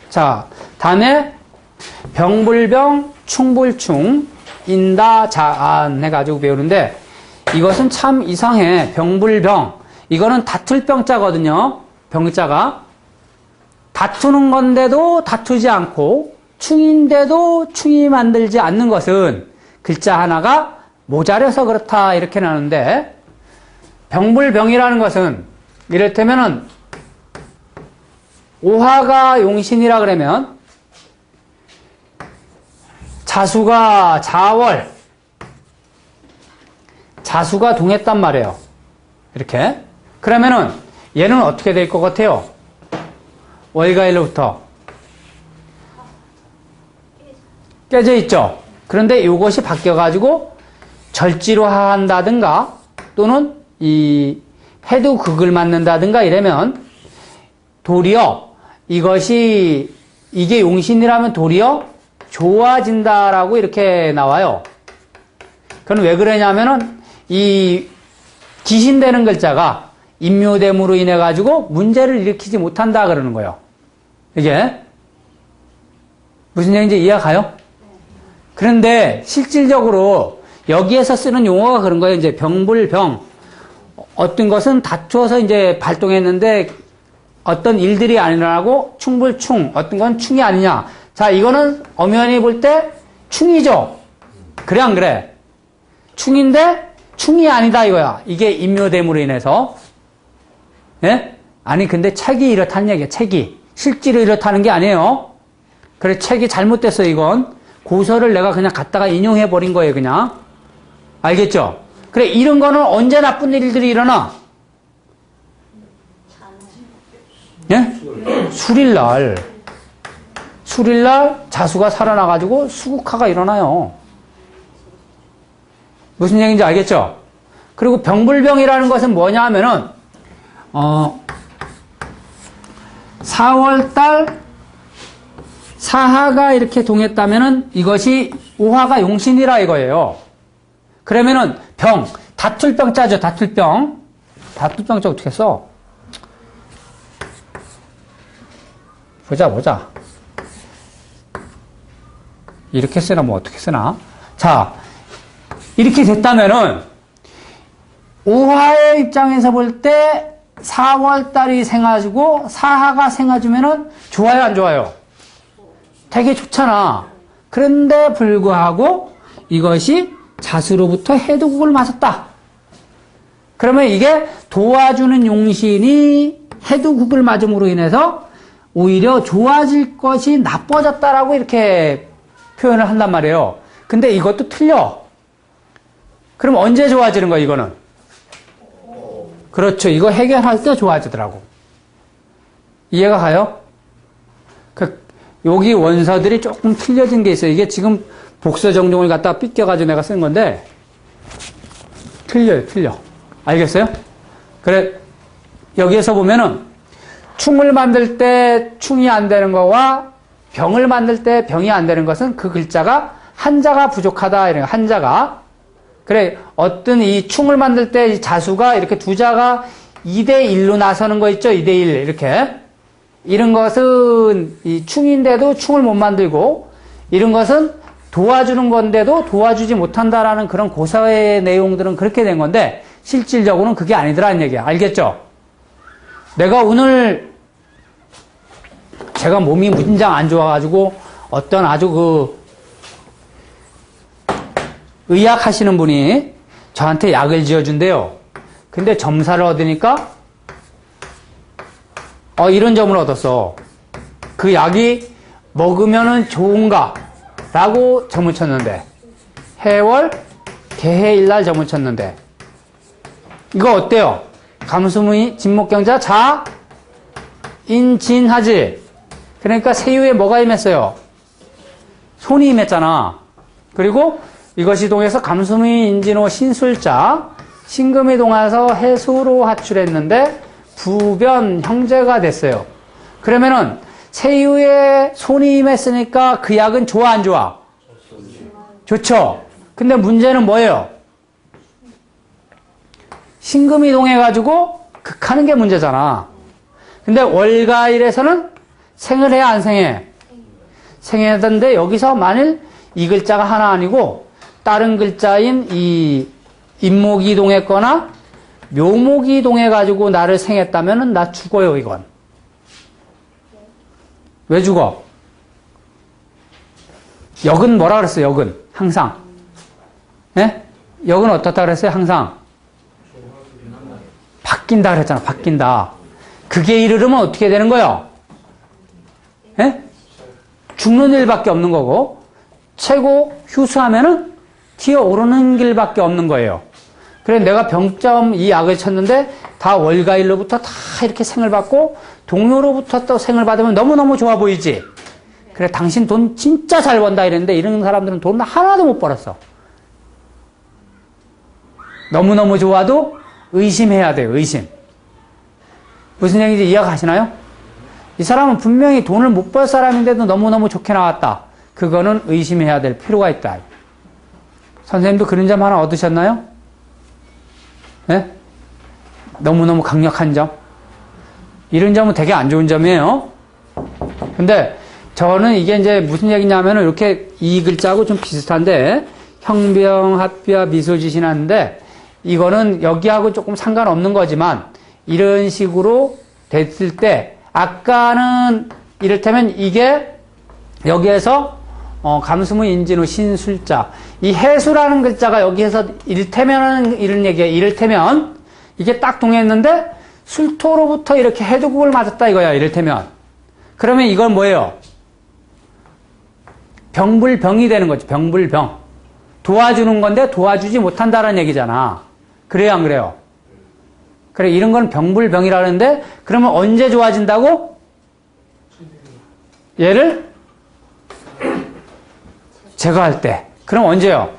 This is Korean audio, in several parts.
자, 다음에 병불병, 충불충, 인다자안 해가지고 배우는데 이것은 참 이상해. 병불병. 이거는 다툴 병자거든요. 병자가. 다투는 건데도 다투지 않고 충인데도 충이 만들지 않는 것은 글자 하나가 모자라서 그렇다 이렇게 나오는데 병불병이라는 것은 이를테면은 오화가 용신이라 그러면 자수가 자월 자수가 동했단 말이에요. 이렇게 그러면은 얘는 어떻게 될 것 같아요? 월가일로부터 깨져 있죠. 그런데 이것이 바뀌어가지고 절지로 한다든가 또는 이 해도 극을 맞는다든가 이러면 도리어 이게 용신이라면 도리어 좋아진다라고 이렇게 나와요. 그건 왜 그러냐면은 이 기신되는 글자가 인묘됨으로 인해 가지고 문제를 일으키지 못한다 그러는 거예요. 이게 무슨 얘기인지 이해가요? 그런데 실질적으로 여기에서 쓰는 용어가 그런 거예요. 이제 병불병. 어떤 것은 다투어서 이제 발동했는데 어떤 일들이 안 일어나고 충불충. 어떤 건 충이 아니냐. 자, 이거는 엄연히 볼 때 충이죠. 그래 안 그래? 충인데 충이 아니다 이거야. 이게 인묘됨으로 인해서. 예? 아니 근데 책이 이렇다는 얘기야. 책이. 실제로 이렇다는 게 아니에요. 그래 책이 잘못됐어 이건. 고서를 내가 그냥 갖다가 인용해 버린 거예요 그냥. 알겠죠? 그래 이런 거는 언제 나쁜 일들이 일어나? 예? 술일날 자수가 살아나가지고 수국화가 일어나요. 무슨 얘기인지 알겠죠? 그리고 병불병이라는 것은 뭐냐 하면은 4월달 사하가 이렇게 동했다면은 이것이 오화가 용신이라 이거예요. 그러면은 병, 다툴병 짜죠. 다툴병 짜 어떻게 써? 보자. 이렇게 쓰나 뭐 어떻게 쓰나? 자, 이렇게 됐다면은 오화의 입장에서 볼 때 4월달이 생가지고 사하가 생가주면은 좋아요 안 좋아요? 되게 좋잖아. 그런데 불구하고 이것이 자수로부터 해도국을 맞았다. 그러면 이게 도와주는 용신이 해도국을 맞음으로 인해서 오히려 좋아질 것이 나빠졌다라고 이렇게 표현을 한단 말이에요. 근데 이것도 틀려. 그럼 언제 좋아지는 거야 이거는? 그렇죠. 이거 해결할 때 좋아지더라고. 이해가 가요? 여기 원서들이 조금 틀려진 게 있어요. 이게 지금 복서 정종을 갖다가 삐껴가지고 내가 쓴 건데 틀려. 알겠어요? 그래 여기에서 보면은 충을 만들 때 충이 안 되는 거와 병을 만들 때 병이 안 되는 것은 그 글자가 한자가 부족하다. 이런 한자가. 그래 어떤 이 충을 만들 때 이 자수가 이렇게 두 자가 2대1로 나서는 거 있죠. 2대1 이렇게. 이런 것은 이 충인데도 충을 못 만들고 이런 것은 도와주는 건데도 도와주지 못한다라는 그런 고사의 내용들은 그렇게 된 건데 실질적으로는 그게 아니더라는 얘기야. 알겠죠? 내가 오늘 제가 몸이 무진장 안 좋아가지고 어떤 아주 의학 하시는 분이 저한테 약을 지어준대요. 근데 점사를 얻으니까 이런 점을 얻었어. 그 약이 먹으면은 좋은가? 라고 점을 쳤는데 해월 개해일날 점을 쳤는데 이거 어때요? 감수무의 진목경자 자 인진하지. 그러니까 세유에 뭐가 임했어요? 손이 임했잖아. 그리고 이것이 동해서 감수무의 인진호 신술자 신금이 동해서 해수로 하출했는데 부변 형제가 됐어요. 그러면은 세유에 손이 임했으니까 그 약은 좋아 안 좋아? 좋죠. 근데 문제는 뭐예요? 신금이 동해가지고 극하는 게 문제잖아. 근데 월가일에서는 생을 해, 안 생해? 생해야 되는데 여기서 만일 이 글자가 하나 아니고 다른 글자인 이 인목이 동했거나 묘목이 동해가지고 나를 생했다면은 나 죽어요, 이건. 왜 죽어? 역은 뭐라 그랬어요, 역은? 항상. 예? 역은 어떻다 그랬어요, 항상? 바뀐다 그랬잖아, 바뀐다. 그게 이르르면 어떻게 되는 거예요? 예? 죽는 일밖에 없는 거고, 최고 휴수하면은 튀어오르는 길밖에 없는 거예요. 그래, 내가 병점 이 약을 쳤는데, 다 월가일로부터 다 이렇게 생을 받고, 동료로부터 또 생을 받으면 너무너무 좋아 보이지? 그래, 당신 돈 진짜 잘 번다 이랬는데, 이런 사람들은 돈 하나도 못 벌었어. 너무너무 좋아도 의심해야 돼요, 의심. 무슨 얘기인지 이해가시나요? 이 사람은 분명히 돈을 못 벌 사람인데도 너무너무 좋게 나왔다. 그거는 의심해야 될 필요가 있다. 선생님도 그런 점 하나 얻으셨나요? 네? 너무너무 강력한 점. 이런 점은 되게 안 좋은 점이에요. 근데 저는 이게 이제 무슨 얘기냐면은 이렇게 이 글자하고 좀 비슷한데 형병, 합비와 미소지신 하는데 이거는 여기하고 조금 상관없는 거지만 이런 식으로 됐을 때 아까는 이를테면 이게 여기에서 감수무 인진후 신술자 이 해수라는 글자가 여기에서 이를테면 이런 얘기예요. 이를테면 이게 딱 동했는데 술토로부터 이렇게 해두국을 맞았다 이거야. 이를테면 그러면 이건 뭐예요? 병불병이 되는 거죠. 병불병. 도와주는 건데 도와주지 못한다라는 얘기잖아. 그래요, 안 그래요? 그래, 이런 건 병불병이라는데 그러면 언제 좋아진다고? 얘를 제거할 때. 그럼 언제요?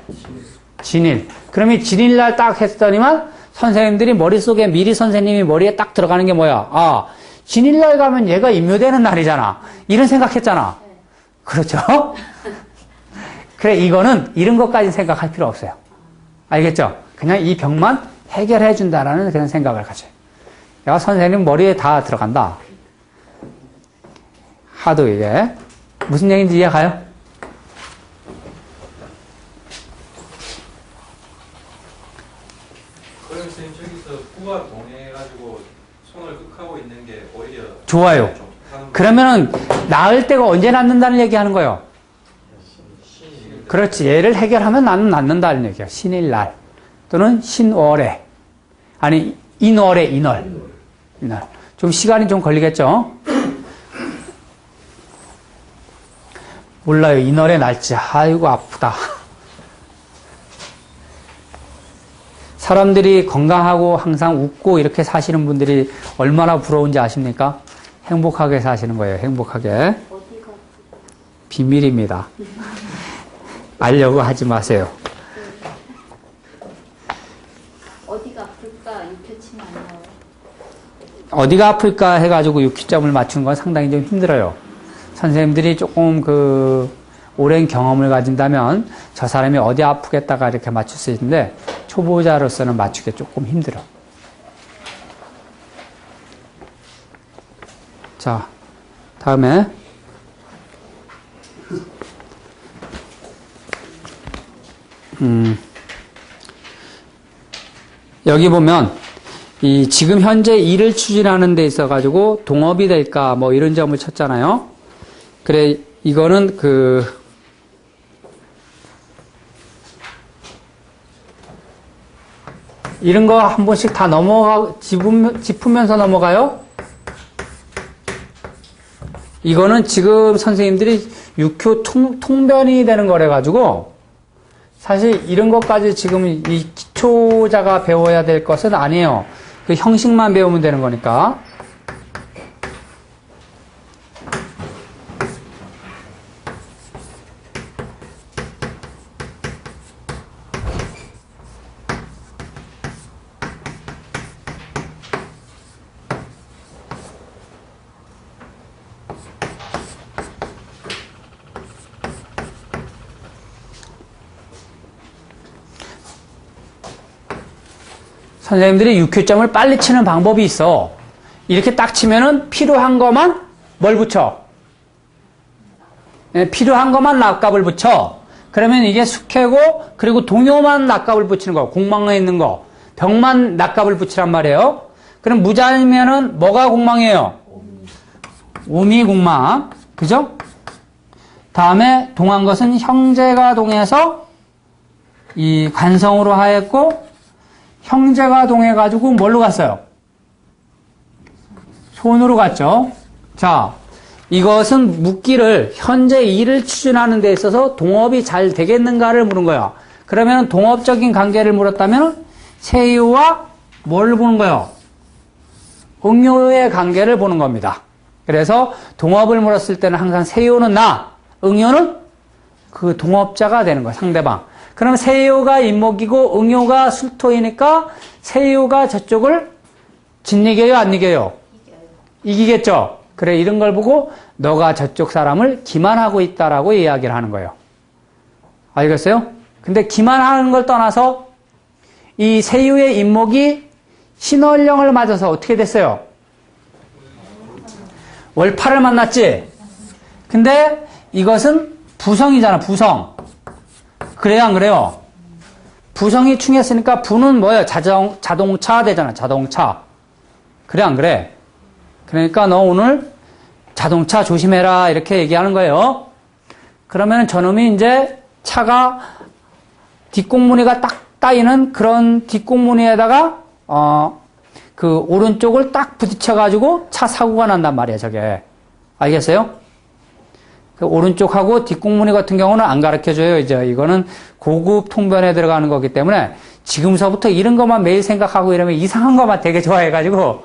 진일. 그럼 이 진일날 딱 했더니만 선생님들이 머릿속에 미리 선생님이 머리에 딱 들어가는 게 뭐야? 아, 진일날 가면 얘가 임묘되는 날이잖아. 이런 생각했잖아. 그렇죠? 그래, 이거는 이런 것까지 생각할 필요 없어요. 알겠죠? 그냥 이 병만 해결해 준다라는 그런 생각을 가져요. 내가 선생님 머리에 다 들어간다. 하도 이게 무슨 얘기인지 이해가요? 그럼 선생님 저기서 구가 동해가지고 손을 끄하고 있는 게 오히려 좋아요. 그러면은 나을 때가 언제 낫는다는 얘기하는 거예요. 그렇지. 얘를 해결하면 나는 낫는다는 얘기야. 신일날 또는 신월에 아니 인월에 인월. 좀 시간이 좀 걸리겠죠. 몰라요. 인월의 날짜. 아이고 아프다. 사람들이 건강하고 항상 웃고 이렇게 사시는 분들이 얼마나 부러운지 아십니까? 행복하게 사시는 거예요. 행복하게. 비밀입니다. 알려고 하지 마세요. 어디가 아플까 육회치면 안 나와요. 어디가 아플까 해가지고 육기점을 맞추는 건 상당히 좀 힘들어요. 선생님들이 조금 오랜 경험을 가진다면 저 사람이 어디 아프겠다가 이렇게 맞출 수 있는데 초보자로서는 맞추기 조금 힘들어. 자, 다음에 여기 보면 이 지금 현재 일을 추진하는 데 있어 가지고 동업이 될까 뭐 이런 점을 쳤잖아요. 그래 이거는 이런 거 한 번씩 다 짚으면서 넘어가요. 이거는 지금 선생님들이 육효 통변이 되는 거래 가지고 사실 이런 것까지 지금 이 기초자가 배워야 될 것은 아니에요. 그 형식만 배우면 되는 거니까. 선생님들이 육효점을 빨리 치는 방법이 있어. 이렇게 딱 치면은 필요한 것만 뭘 붙여? 필요한 것만 납값을 붙여. 그러면 이게 숙회고, 그리고 동요만 납값을 붙이는 거. 공망에 있는 거. 병만 납값을 붙이란 말이에요. 그럼 무자면은 뭐가 공망이에요? 오미 공망. 그죠? 다음에 동한 것은 형제가 동해서 이 관성으로 하였고, 형제가 동해가지고 뭘로 갔어요? 손으로 갔죠. 자, 이것은 묻기를 현재 일을 추진하는 데 있어서 동업이 잘 되겠는가를 물은 거야. 그러면 동업적인 관계를 물었다면 세유와 뭘 보는 거예요? 응요의 관계를 보는 겁니다. 그래서 동업을 물었을 때는 항상 세유는 나, 응요는 그 동업자가 되는 거야, 상대방. 그럼 세유가 인목이고 응요가 술토이니까 세유가 저쪽을 진이겨요, 안 이겨요? 이기겠죠? 그래, 이런 걸 보고 너가 저쪽 사람을 기만하고 있다라고 이야기를 하는 거예요. 알겠어요? 근데 기만하는 걸 떠나서 이 세유의 인목이 신월령을 맞아서 어떻게 됐어요? 월파를 만났지? 근데 이것은 부성이잖아, 부성. 그래요, 안 그래요? 부성이 충했으니까 부는 뭐예요? 자동차 되잖아, 자동차. 그래, 안 그래? 그러니까 너 오늘 자동차 조심해라 이렇게 얘기하는 거예요. 그러면 저놈이 이제 차가 뒷공무니가 딱 따이는 그런 뒷공무니에다가 그 오른쪽을 딱 부딪혀가지고 차 사고가 난단 말이에요, 저게. 알겠어요? 그 오른쪽하고 뒷공무니 같은 경우는 안 가르쳐줘요. 이제 이거는 고급 통변에 들어가는 거기 때문에 지금서부터 이런 것만 매일 생각하고 이러면 이상한 것만 되게 좋아해가지고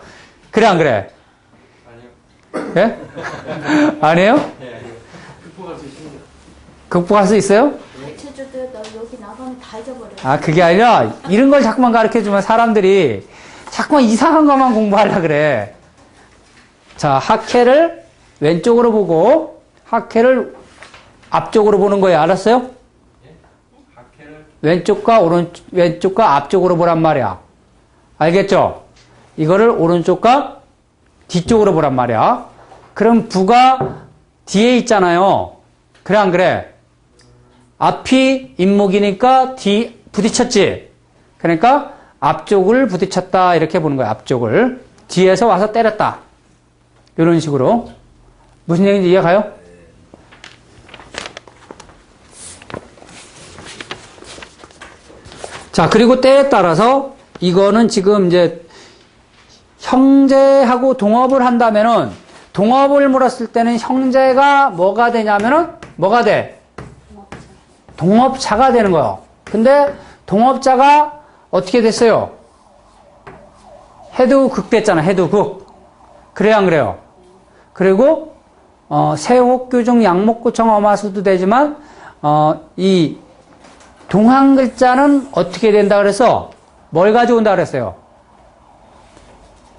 그래, 안 그래? 예? 아니에요? 극복할 수 있습니다. 극복할 수 있어요? 가르쳐줘도 너 여기 나가면 다 잊어버려. 아, 그게 아니라 이런 걸 자꾸만 가르쳐주면 사람들이 자꾸만 이상한 것만 공부하려고 그래. 자, 학회를 왼쪽으로 보고 학회를 앞쪽으로 보는 거예요. 알았어요? 학회를 왼쪽과 앞쪽으로 보란 말이야. 알겠죠? 이거를 오른쪽과 뒤쪽으로 보란 말이야. 그럼 부가 뒤에 있잖아요. 그래, 안 그래? 앞이 인목이니까 뒤 부딪혔지? 그러니까 앞쪽을 부딪혔다 이렇게 보는 거야. 앞쪽을. 뒤에서 와서 때렸다. 이런 식으로. 무슨 얘기인지 이해가요? 자, 그리고 때에 따라서 이거는 지금 이제 형제하고 동업을 한다면은 동업을 물었을 때는 형제가 뭐가 되냐면은 뭐가 돼? 동업자가 되는 거예요. 근데 동업자가 어떻게 됐어요? 해두극 됐잖아. 해두극. 그래요, 안 그래요? 그리고 세혹규중 양목구청 어마수도 되지만 이 동한 글자는 어떻게 된다 그래서 뭘 가져온다 그랬어요?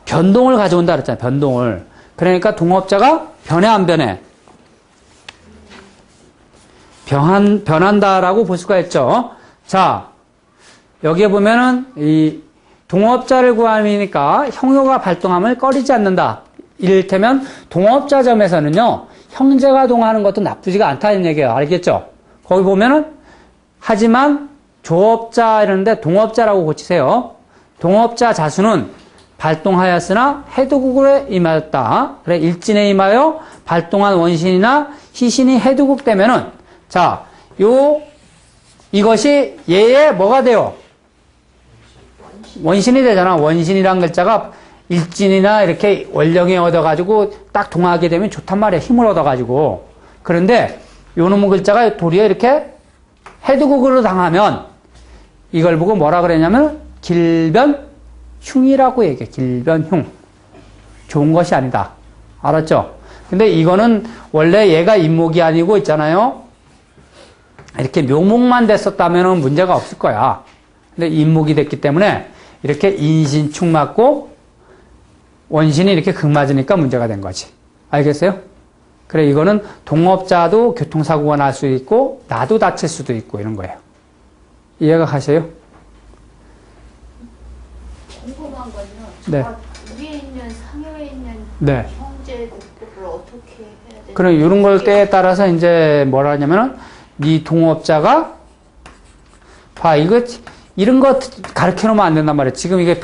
변동을 가져온다 그랬잖아요. 변동을. 그러니까 동업자가 변해 안 변해? 변한다라고 볼 수가 있죠. 자, 여기에 보면은 이 동업자를 구함이니까 형용가 발동함을 꺼리지 않는다. 이를테면 동업자점에서는요. 형제가 동하는 것도 나쁘지가 않다는 얘기예요. 알겠죠? 거기 보면은 하지만 조업자 이러는데 동업자라고 고치세요. 동업자 자수는 발동하였으나 해두국에 임하였다. 그래, 일진에 임하여 발동한 원신이나 희신이 해두국 되면은, 자, 이것이 얘의 뭐가 돼요? 원신이 되잖아. 원신이란 글자가 일진이나 이렇게 원령에 얻어가지고 딱 동하게 되면 좋단 말이야. 힘을 얻어가지고. 그런데 요 놈의 글자가 도리어 이렇게 해두국으로 당하면 이걸 보고 뭐라 그랬냐면 길변흉이라고 얘기해. 길변흉. 좋은 것이 아니다. 알았죠? 근데 이거는 원래 얘가 인목이 아니고 있잖아요. 이렇게 묘목만 됐었다면 문제가 없을 거야. 근데 인목이 됐기 때문에 이렇게 인신축 맞고 원신이 이렇게 극 맞으니까 문제가 된 거지. 알겠어요? 그래, 이거는 동업자도 교통사고가 날 수 있고 나도 다칠 수도 있고 이런 거예요. 이해가 가세요? 궁금한 거는 네. 위에 있는 상여에 있는 네. 형제, 그걸 어떻게 해야 돼? 그럼 이런 걸 때에 따라서 이제 뭐라 하냐면은 이 동업자가 봐 이거 이런 거 가르쳐 놓으면 안 된단 말이에요. 지금 이게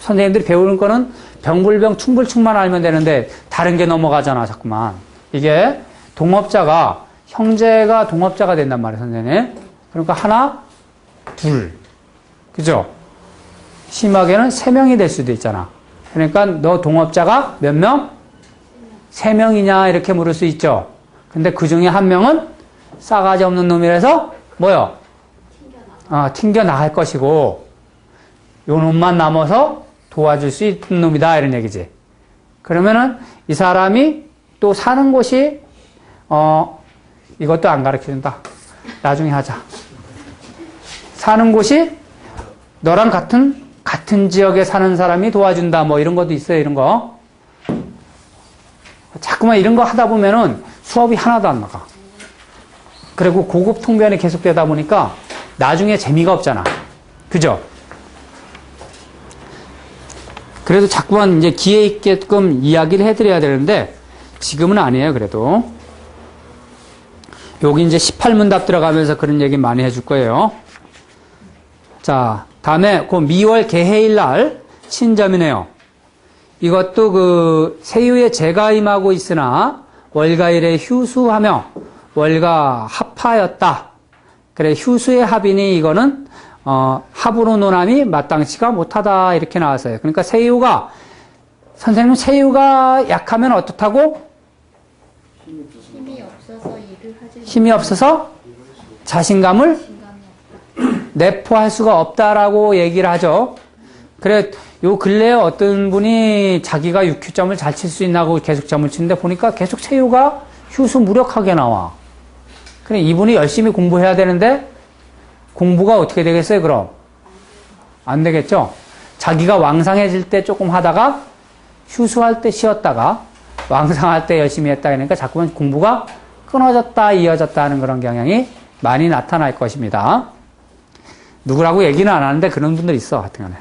선생님들이 배우는 거는 병불병 충불충만 알면 되는데 다른 게 넘어가잖아 자꾸만. 이게 동업자가 형제가 동업자가 된단 말이에요 선생님. 그러니까 하나 둘 그죠? 심하게는 3명이 될 수도 있잖아. 그러니까 너 동업자가 몇 명? 3명이냐 이렇게 물을 수 있죠. 근데 그 중에 한 명은 싸가지 없는 놈이라서 뭐요? 튕겨 나갈 것이고 요 놈만 남아서 도와줄 수 있는 놈이다 이런 얘기지. 그러면은 이 사람이 또 사는 곳이 이것도 안 가르쳐준다. 나중에 하자. 사는 곳이 너랑 같은 지역에 사는 사람이 도와준다 뭐 이런 것도 있어요. 이런 거. 자꾸만 이런 거 하다 보면은 수업이 하나도 안 나가. 그리고 고급 통변이 계속되다 보니까 나중에 재미가 없잖아. 그죠? 그래도 자꾸만 이제 기회 있게끔 이야기를 해드려야 되는데 지금은 아니에요. 그래도 여기 이제 18문답 들어가면서 그런 얘기 많이 해줄 거예요. 자, 다음에 그 미월 개해일 날 친점이네요. 이것도 그 세유에 재가 임하고 있으나 월가일에 휴수하며 월가 합하였다. 그래 휴수의 합이니 이거는 합으로 논함이 마땅치가 못하다 이렇게 나왔어요. 그러니까 세유가 선생님 세유가 약하면 어떻다고? 힘이 없어서 일을 하지. 힘이 없어서 자신감을 내포할 수가 없다라고 얘기를 하죠. 그래 요 근래에 어떤 분이 자기가 6휴점을 잘 칠 수 있나고 계속 점을 치는데 보니까 계속 세유가 휴수 무력하게 나와. 그래 이분이 열심히 공부해야 되는데 공부가 어떻게 되겠어요 그럼? 안 되겠죠? 자기가 왕상해질 때 조금 하다가 휴수할 때 쉬었다가 왕상할 때 열심히 했다 그러니까 자꾸만 공부가 끊어졌다 이어졌다 하는 그런 경향이 많이 나타날 것입니다. 누구라고 얘기는 안 하는데 그런 분들 있어 하여튼간에.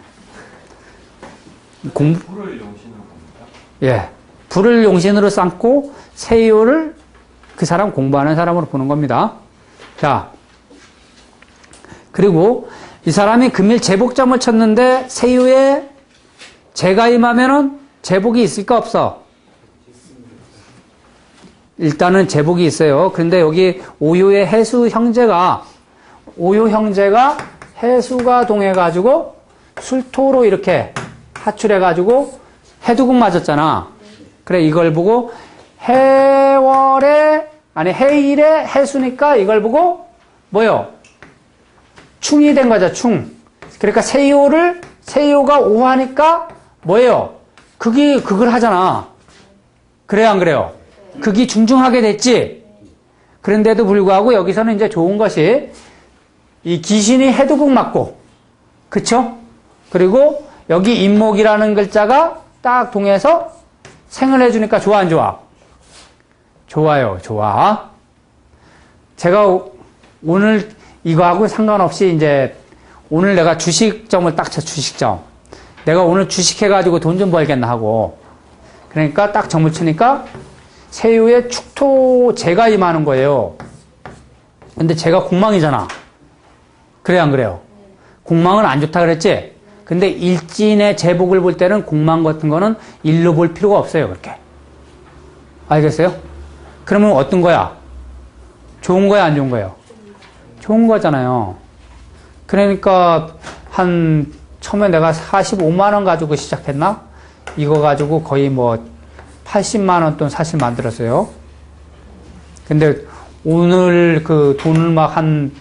불을 용신으로 봅니다. 예, 불을 용신으로 삼고 세유를 그 사람 공부하는 사람으로 보는 겁니다. 자, 그리고 이 사람이 금일 제복점을 쳤는데 세유에 재가 임하면은 제복이 있을까 없어? 일단은 제복이 있어요. 그런데 여기 오유의 해수 형제가 해수가 동해가지고 술토로 이렇게 하출해가지고 해두국 맞았잖아. 그래 이걸 보고 해일에 해수니까 이걸 보고 뭐요? 충이 된 거죠. 충. 그러니까 세요가 오하니까 뭐예요? 극을 하잖아. 그래요 안 그래요? 극이 중중하게 됐지. 그런데도 불구하고 여기서는 이제 좋은 것이 이 귀신이 해두국 맞고 그쵸? 그리고 여기 임목이라는 글자가 딱 동해서 생을 해주니까 좋아 안 좋아? 좋아요. 좋아. 제가 오늘 이거하고 상관없이 이제 오늘 내가 주식점을 딱 쳐 주식점. 내가 오늘 주식해가지고 돈 좀 벌겠나 하고. 그러니까 딱 점을 치니까 세유에 축토 재가 임하는 거예요. 근데 재가 공망이잖아. 그래 안 그래요? 공망은 안 좋다 그랬지? 근데 일진의 제복을 볼 때는 공망 같은 거는 일로 볼 필요가 없어요. 그렇게. 알겠어요? 그러면 어떤 거야? 좋은 거야 안 좋은 거예요? 좋은 거잖아요. 그러니까 처음에 내가 45만 원 가지고 시작했나? 이거 가지고 거의 뭐 80만 원 돈 사실 만들었어요. 근데 오늘 그 돈을 막 한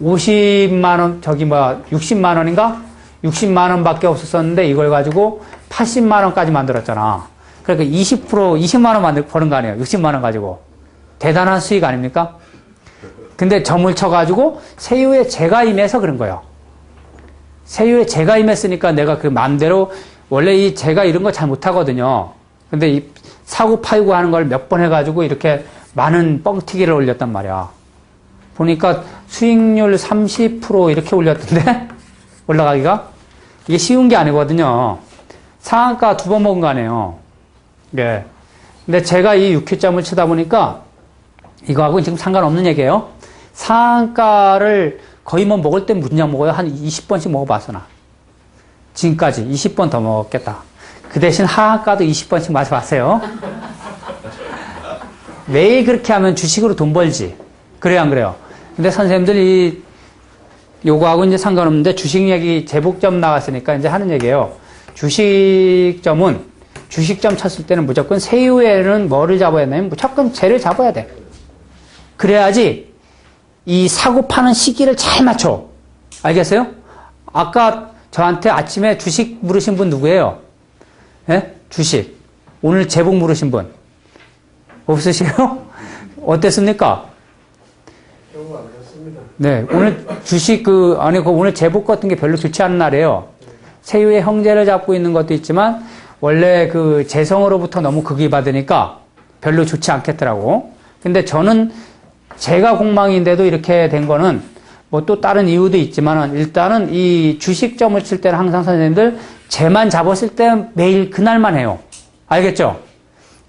50만 원, 60만 원인가? 60만 원밖에 없었었는데 이걸 가지고 80만 원까지 만들었잖아. 그러니까 20만 원 버는 거 아니에요. 60만 원 가지고. 대단한 수익 아닙니까? 근데 점을 쳐가지고 세유에 재가 임해서 그런 거예요. 세유에 재가 임했으니까 내가 그 마음대로 원래 이 재가 이런 거 잘 못하거든요. 근데 이 사고 팔고 하는 걸 몇 번 해가지고 이렇게 많은 뻥튀기를 올렸단 말이야. 보니까 수익률 30% 이렇게 올렸던데? 올라가기가? 이게 쉬운 게 아니거든요. 상한가 2번 먹은 거 아니에요. 예. 근데 제가 이 육회점을 치다 보니까 이거하고 지금 상관없는 얘기예요. 상한가를 거의 뭐 먹을 때 무슨 먹어요? 한 20번씩 먹어봤어, 나. 지금까지 20번 더 먹었겠다. 그 대신 하한가도 20번씩 마셔봤어요. 매일 그렇게 하면 주식으로 돈 벌지. 그래요, 안 그래요? 근데 선생님들이 요거하고 이제 상관없는데 주식 얘기 제복점 나왔으니까 이제 하는 얘기예요. 주식점은 주식점 쳤을 때는 무조건 세후에는 뭐를 잡아야 되냐면 무조건 재를 잡아야 돼. 그래야지 이 사고 파는 시기를 잘 맞춰. 알겠어요? 아까 저한테 아침에 주식 물으신 분 누구예요? 예? 주식. 오늘 제복 물으신 분. 없으세요? 어땠습니까? 경우 안 좋습니다. 네. 오늘 주식 오늘 제복 같은 게 별로 좋지 않은 날이에요. 세유의 형제를 잡고 있는 것도 있지만, 원래 그 재성으로부터 너무 극이 받으니까 별로 좋지 않겠더라고. 근데 저는 제가 공망인데도 이렇게 된 거는 뭐 또 다른 이유도 있지만은 일단은 이 주식점을 칠 때는 항상 선생님들 제만 잡았을 때 매일 그날만 해요. 알겠죠?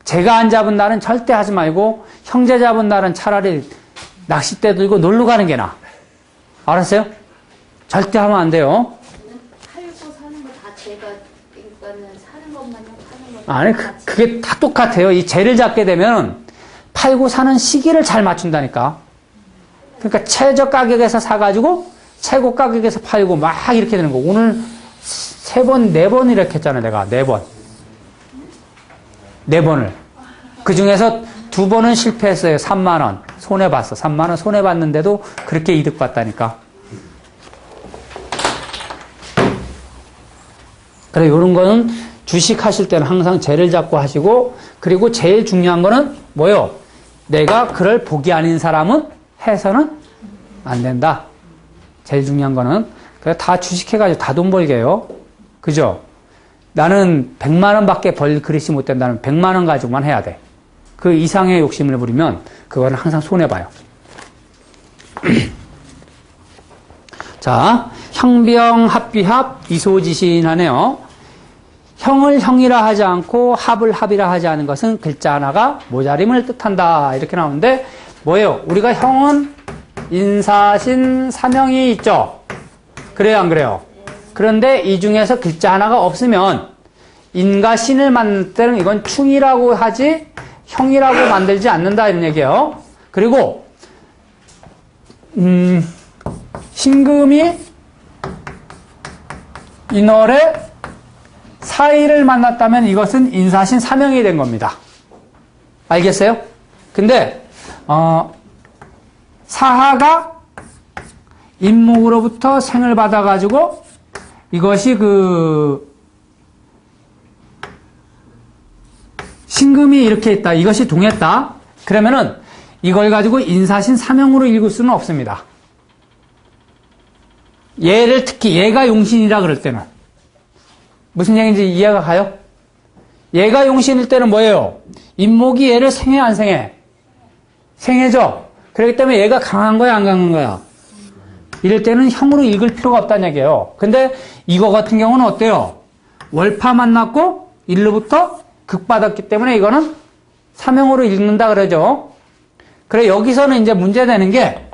제가 안 잡은 날은 절대 하지 말고 형제 잡은 날은 차라리 낚싯대 들고 놀러 가는 게 나아. 알았어요? 절대 하면 안 돼요. 팔고 사는 거 다 제가 그러니까는 사는 것만요, 파는 것 아니, 그게 다 똑같아요. 이 재를 잡게 되면 팔고 사는 시기를 잘 맞춘다니까. 그러니까 최저 가격에서 사가지고 최고 가격에서 팔고 막 이렇게 되는 거. 오늘 3번, 4번 이렇게 했잖아, 내가. 4번. 4번을. 그 중에서 2번은 실패했어요. 3만원. 손해봤어. 3만원 손해봤는데도 그렇게 이득 봤다니까. 그래, 요런 거는 주식 하실 때는 항상 재를 잡고 하시고, 그리고 제일 중요한 거는 뭐요? 내가 그럴 복이 아닌 사람은 해서는 안 된다. 제일 중요한 거는. 그래, 다 주식해가지고 다 돈 벌게 해요. 그죠? 나는 100만 원 밖에 벌 그릇이 못 된다면 100만 원 가지고만 해야 돼. 그 이상의 욕심을 부리면 그거는 항상 손해봐요. 자, 형병, 합비합, 이소지신하네요. 형을 형이라 하지 않고 합을 합이라 하지 않은 것은 글자 하나가 모자림을 뜻한다. 이렇게 나오는데 뭐예요? 우리가 형은 인사신 사명이 있죠. 그래요, 안 그래요? 그런데 이 중에서 글자 하나가 없으면 인과 신을 만들 때는 이건 충이라고 하지 형이라고 만들지 않는다 이런 얘기예요. 그리고 신금이 인월에 사이를 만났다면 이것은 인사신 사명이 된 겁니다. 알겠어요? 근데 사하가 인목으로부터 생을 받아가지고 이것이 신금이 이렇게 있다. 이것이 동했다. 그러면은 이걸 가지고 인사신 사명으로 읽을 수는 없습니다. 얘를 특히 얘가 용신이라 그럴 때는 무슨 얘기인지 이해가 가요? 얘가 용신일 때는 뭐예요? 인목이 얘를 생해 안 생해? 생해죠? 그렇기 때문에 얘가 강한 거야 안 강한 거야? 이럴 때는 형으로 읽을 필요가 없다는 얘기예요. 근데 이거 같은 경우는 어때요? 월파 만났고 일로부터 극받았기 때문에 이거는 사명으로 읽는다 그러죠. 그래 여기서는 이제 문제되는 게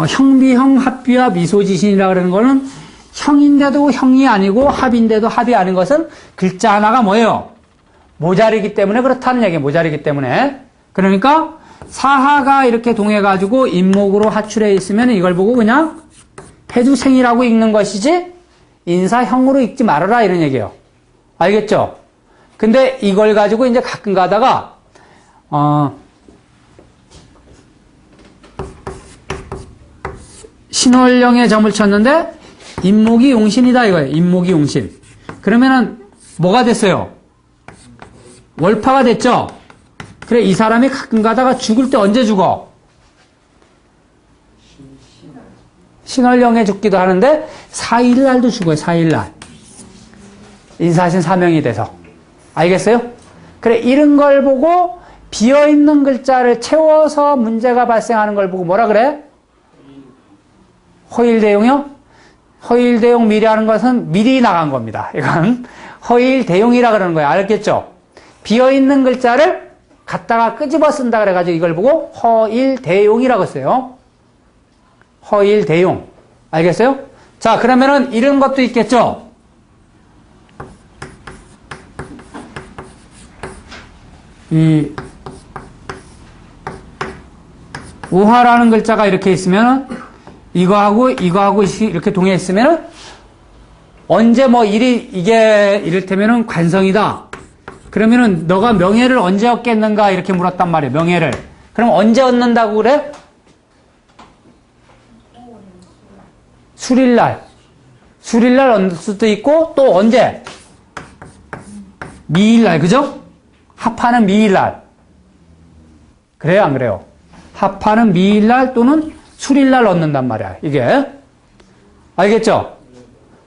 형비형 합비합 이소지신이라 그러는 거는 형인데도 형이 아니고 합인데도 합이 아닌 것은 글자 하나가 뭐예요? 모자리기 때문에 그렇다는 얘기예요. 모자리기 때문에. 그러니까 사하가 이렇게 동해가지고 인목으로 하출해 있으면 이걸 보고 그냥 해주생이라고 읽는 것이지 인사형으로 읽지 말아라 이런 얘기예요. 알겠죠? 근데 이걸 가지고 이제 가끔 가다가 신월령에 점을 쳤는데 인목이 용신이다 이거예요. 인목이 용신. 그러면은 뭐가 됐어요? 월파가 됐죠? 그래 이 사람이 가끔 가다가 죽을 때 언제 죽어? 신월령에 죽기도 하는데 4일날도 죽어요. 4일날. 인사신 사명이 돼서. 알겠어요? 그래 이런 걸 보고 비어있는 글자를 채워서 문제가 발생하는 걸 보고 뭐라 그래? 허일대용이요? 허일대용 미리 하는 것은 미리 나간 겁니다. 이건 허일대용이라 그러는 거예요. 알겠죠? 비어있는 글자를 갖다가 끄집어 쓴다 그래가지고 이걸 보고 허일대용이라고 써요. 허일대용. 알겠어요? 자, 그러면은 이런 것도 있겠죠? 이 우화라는 글자가 이렇게 있으면은 이거하고 이렇게 동해 있으면은 언제 뭐 이게 이를테면은 관성이다. 그러면은 너가 명예를 언제 얻겠는가 이렇게 물었단 말이에요. 명예를. 그럼 언제 얻는다고 그래? 수릴날. 수릴날 얻을 수도 있고 또 언제? 미일날. 그죠? 합하는 미일날. 그래요, 안 그래요? 합하는 미일날 또는 수릴날 얻는단 말이야. 이게. 알겠죠?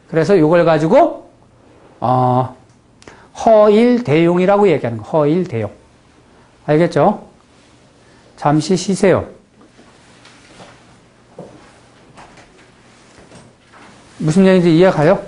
그래서 이걸 가지고 허일대용이라고 얘기하는 거. 허일대용. 알겠죠? 잠시 쉬세요. 무슨 얘기인지 이해 가요?